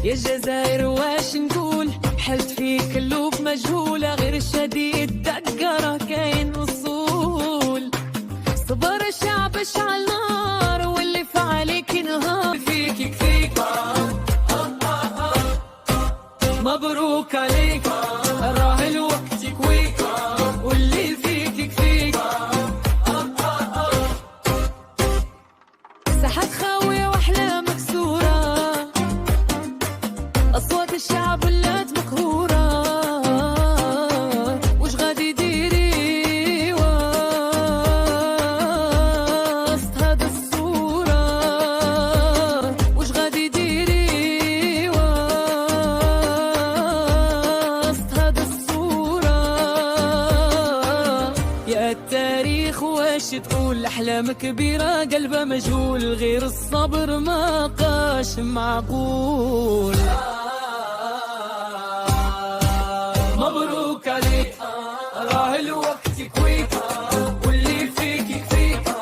يا الجزائر واش نقول، حلت فيك اللوب مجهولة، غير الشديد دقرة كاين وصول. صبر الشعب اشعل نار، واللي فعليك نهار. فيك يكفيك مبروك عليك، راه الوقت يكويك، واللي فيك يكفيك. ساحات خاوية واحلام مكسورة، أصوات الشعب ولات مقهورة. وش غادي ديري وسط هذا الصورة؟ وش غادي ديري وسط هذا الصورة؟ يا التاريخ واش تقول، أحلام كبيرة قلبه مجهول، غير الصبر ما قاش معقول. مبروك عليك، راه الوقت يكويك، واللي فيك يكفيك.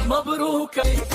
مبروك عليك.